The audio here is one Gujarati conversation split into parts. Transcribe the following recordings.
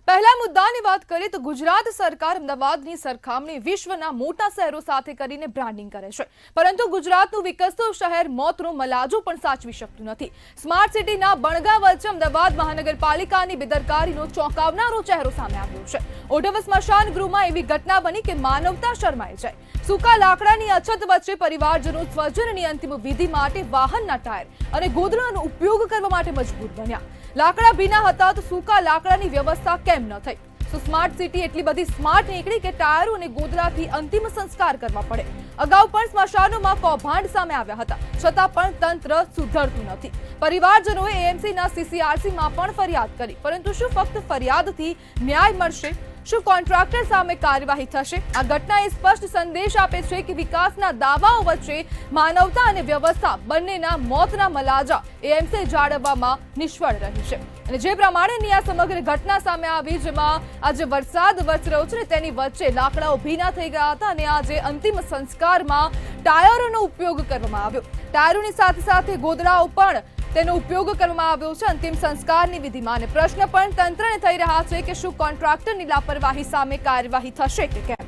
પહેલા મુદ્દાની વાત કરીએ તો ગુજરાત સરકાર અમદાવાદની સરખામણી વિશ્વના મોટા શહેરો સાથે કરીને બ્રાન્ડિંગ કરે છે, પરંતુ ગુજરાતનું વિકસતું શહેર મોતનો મલાજો પણ સાચવી શકતું નથી. સ્માર્ટ સિટીના બણગા વચ્ચે અમદાવાદ મહાનગરપાલિકાની બેદરકારીનો ચોંકાવનારો ચહેરો સામે આવ્યો છે. ઓઢવ સ્મશાન ગૃહમાં એવી ઘટના બની કે માનવતા શરમાઈ જાય. સૂકા લાકડાની અછત વચ્ચે પરિવારજનો સ્વજનની અંતિમ વિધિ માટે વાહનના ટાયર અને ગોદડાનો ઉપયોગ કરવા માટે મજબૂર બન્યા. લાકડા ભીના હતા તો સૂકા લાકડાની વ્યવસ્થા કેમ ન થઈ? સ્માર્ટ સિટી એટલી બધી સ્માર્ટ નીકળી કે ટાયરો અને ગોદડાથી અંતિમ સંસ્કાર કરવા પડે. અગાઉ પણ સ્મશાનોમાં કૌભાંડ સામે આવ્યા હતા, છતાં પણ તંત્ર સુધરતું નથી. પરિવારજનોએ એએમસીના સીસીઆરસીમાં પણ ફરિયાદ કરી, પરંતુ શું ફક્ત ફરિયાદથી ન્યાય મળશે? શું કોન્ટ્રાક્ટર સામે કાર્યવાહી થશે? આ ઘટના એ સ્પષ્ટ સંદેશ આપે છે કે વિકાસના દાવાઓ વચ્ચે માનવતા અને વ્યવસ્થા બંનેના મોતના મલાજા એએમસી જાળવવામાં નિષ્ફળ રહી છે. અને જે પ્રમાણેની આ સમગ્ર ઘટના સામે આવી, જેમાં આજે વરસાદ વરસી રહ્યો છે, તેની વચ્ચે લાકડાઓ ભીના થઈ ગયા હતા અને આજે અંતિમ સંસ્કારમાં ટાયરોનો ઉપયોગ કરવામાં આવ્યો. ટાયરોની સાથે સાથે ગોદડાઓ પણ તેનો ઉપયોગ કરવામાં આવ્યો છે અંતિમ સંસ્કારની વિધિમાં. અને પ્રશ્ન પણ તંત્રને થઈ રહ્યા છે કે શું કોન્ટ્રાક્ટરની લાપરવાહી સામે કાર્યવાહી થશે કે કેમ?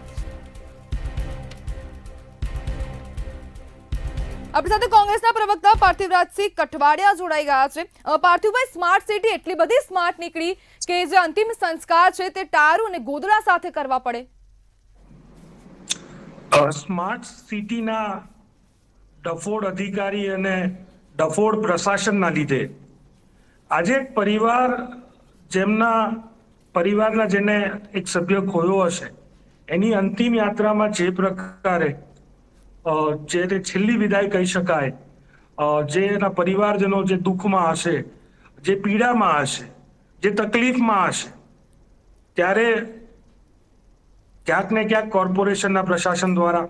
આપણી સાથે કોંગ્રેસના પ્રવક્તા પાર્થિવરાજસિંહ કઠવાડિયા જોડાઈ ગયા છે. પાર્થિવભાઈ, સ્માર્ટ સિટી એટલી બધી સ્માર્ટ નીકળી કે જે અંતિમ સંસ્કાર છે તે ટાયરો અને ગોદડા સાથે કરવા પડે. સ્માર્ટ સિટીના ડફોડ અધિકારી અને ડફોડ પ્રશાસનના લીધે આજે એક પરિવાર, જેમના પરિવારના જેને એક સભ્ય ખોયો હશે, એની અંતિમ યાત્રામાં જે પ્રકારે જે તે છેલ્લી વિદાય કહી શકાય, જે એના પરિવારજનો જે દુઃખમાં હશે, જે પીડામાં હશે, જે તકલીફમાં હશે, ત્યારે ક્યાંક ને ક્યાંક કોર્પોરેશનના પ્રશાસન દ્વારા,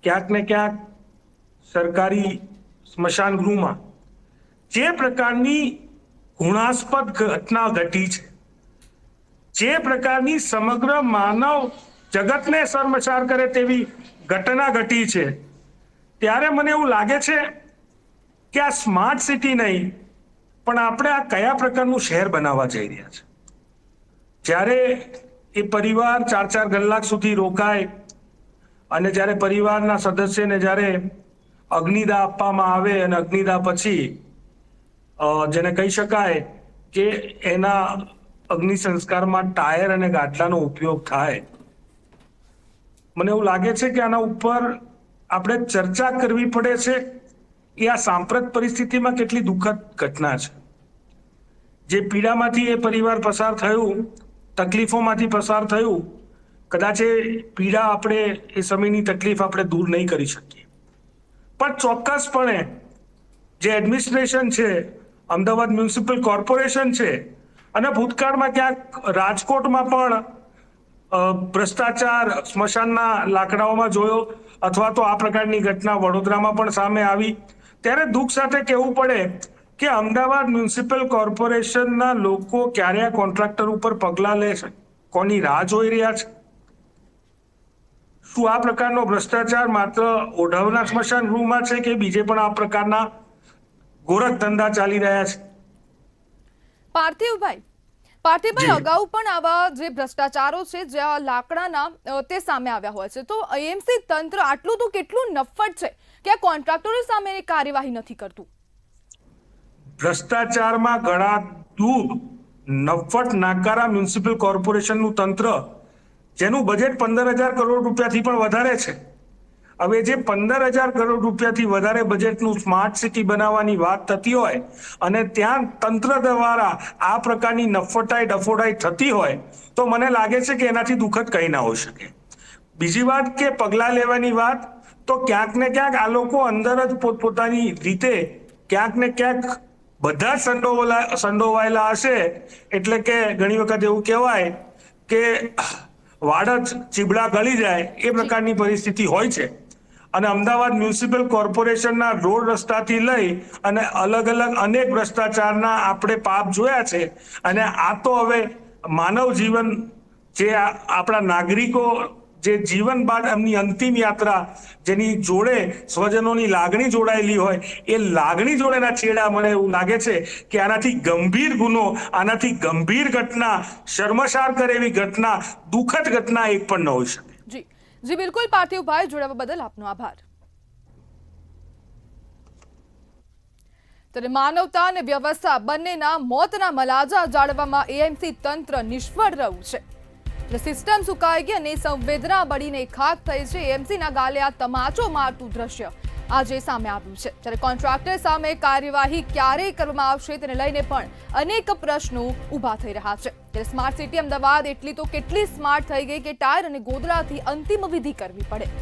ક્યાંક ને ક્યાંક સરકારી સ્મશાન ગૃહમાં જે પ્રકારની ઘૃણાસ્પદ ઘટના ઘટી છે, જે પ્રકારની સમગ્ર માનવ જગતને શર્મસાર કરે તેવી ઘટના ઘટી છે, ત્યારે મને એવું લાગે છે કે આ સ્માર્ટ સિટી નહીં, પણ આપણે આ કયા પ્રકારનું શહેર બનાવવા જઈ રહ્યા છે. જ્યારે એ પરિવાર 4-4 કલાક સુધી રોકાય અને જ્યારે પરિવારના સદસ્યને જ્યારે અગ્નિદાહ આપવામાં આવે અને અગ્નિદાહ પછી જેને કહી શકાય કે એના અગ્નિ સંસ્કારમાં ટાયર અને ગાદલાનો ઉપયોગ થાય, મને એવું લાગે છે કે આના ઉપર આપણે ચર્ચા કરવી પડે છે કે આ સાંપ્રત પરિસ્થિતિમાં કેટલી દુઃખદ ઘટના છે. જે પીડામાંથી એ પરિવાર પસાર થયું, તકલીફોમાંથી પસાર થયું, કદાચ એ પીડા આપણે, એ સમયની તકલીફ આપણે દૂર નહીં કરી શકીએ, પણ ચોક્કસપણે જે એડમિનિસ્ટ્રેશન છે, અમદાવાદ મ્યુનિસિપલ કોર્પોરેશન છે, અને ભૂતકાળમાં ક્યાંક રાજકોટમાં પણ ભ્રષ્ટાચાર સ્મશાનના લાકડાઓમાં જોયો, અથવા તો આ પ્રકારની ઘટના વડોદરામાં પણ સામે આવી, ત્યારે દુઃખ સાથે કહેવું પડે કે અમદાવાદ મ્યુનિસિપલ કોર્પોરેશનના લોકો ક્યારે આ કોન્ટ્રાક્ટર ઉપર પગલાં લે છે, કોની રાહ જોઈ રહ્યા છે? શું આ પ્રકારનો ભ્રષ્ટાચાર માત્ર ઓઢવના સ્મશાન ગૃહમાં છે કે બીજે પણ આ પ્રકારના ગોરખ ધંધા ચાલી રહ્યા છે? પાર્થિવભાઈ, અગાઉ પણ આવા જે ભ્રષ્ટાચારો છે, જ્યાં લાકડાના તે સામે આવ્યા હોય છે, તો એએમસી તંત્ર આટલું તો કેટલું નફ્ફટ છે કે આ કોન્ટ્રાક્ટરો સામે કાર્યવાહી નથી કરતું? ભ્રષ્ટાચારમાં ઘણા દૂર નફ્ફટ નાકારા મ્યુનિસિપલ કોર્પોરેશનનું તંત્ર, જેનું બજેટ 15,000 કરોડ રૂપિયાથી પણ વધારે છે. હવે જે 15,000 કરોડ રૂપિયાથી વધારે બજેટનું સ્માર્ટ સિટી બનાવવાની વાત થતી હોય અને ત્યાં તંત્ર દ્વારા આ પ્રકારની નફ્ફટાઈ ડફોડાઈ થતી હોય, તો મને લાગે છે કે એનાથી દુઃખદ કંઈ ના હોઈ શકે. બીજી વાત કે પગલાં લેવાની વાત, તો ક્યાંક ને ક્યાંક આ લોકો અંદર જ પોતપોતાની રીતે ક્યાંક ને ક્યાંક બધા સંડોવાયેલા હશે. એટલે કે ઘણી વખત એવું કહેવાય કે વાડ જ ચીબડા ગળી જાય, એ પ્રકારની પરિસ્થિતિ હોય છે. અને અમદાવાદ મ્યુનિસિપલ કોર્પોરેશનના રોડ રસ્તાથી લઈ અને અલગ અલગ અનેક ભ્રષ્ટાચારના આપણે પાપ જોયા છે. અને આ તો હવે માનવ જીવન, જે આપણા નાગરિકો જે જીવન બાદ એમની અંતિમ યાત્રા જેની જોડે સ્વજનોની લાગણી જોડાયેલી હોય એ લાગણી જોડેના છેડા મને એવું લાગે છે કે આનાથી ગંભીર ગુનો, આનાથી ગંભીર ઘટના, શર્મસાર કરે એવી ઘટના, દુઃખદ ઘટના એક પણ ન હોઈ શકે. જી જી બિલકુલ પાર્થિવભાઈ, જોડાવા બદલ આપનો આભાર. ત્યારે માનવતા અને વ્યવસ્થા બંનેના મોતના મલાજા જાળવવામાં એએમસી તંત્ર નિષ્ફળ રહ્યું છે. સિસ્ટમ સુકાઈ ગઈ અને સંવેદના બળીને ખાક થઈ છે. એએમસીના ગાલે આ તમાચો મારતું દ્રશ્ય આજે સામે આવ્યું છે. ત્યારે કોન્ટ્રાક્ટર સામે કાર્યવાહી ક્યારે કરવામાં આવશે તેને લઈને પણ અનેક પ્રશ્નો ઊભા થઈ રહ્યા છે. ત્યારે સ્માર્ટ સિટી અમદાવાદ એટલી તો કેટલી સ્માર્ટ થઈ ગઈ કે ટાયર અને ગોદડાથી અંતિમ વિધિ કરવી પડે.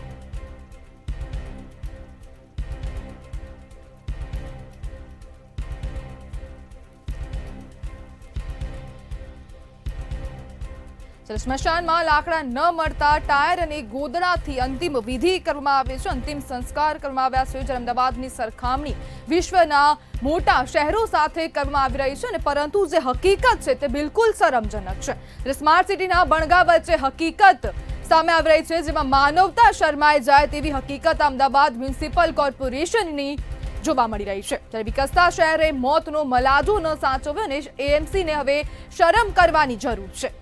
સ્મશાનમાં લાકડા ન મળતા ટાયર અને ગોદડાથી અંતિમ વિધિ કરવામાં આવે છે, અંતિમ સંસ્કાર કરવામાં આવ્યા છે. જ્યારે અમદાવાદની સરખામણી વિશ્વના મોટા શહેરો સાથે કરવામાં આવી રહી છે અને પરંતુ જે હકીકત છે તે બિલકુલ શરમજનક છે. સ્માર્ટ સિટીના બણગા વચ્ચે હકીકત સામે આવી રહી છે જેમાં માનવતા શરમાઈ જાય તેવી હકીકત અમદાવાદ મ્યુનિસિપલ કોર્પોરેશનની જોવા મળી રહી છે. ત્યારે વિકસતા શહેરે મોતનો મલાજો ન સાચવ્યો અને એએમસીને હવે શરમ કરવાની જરૂર છે.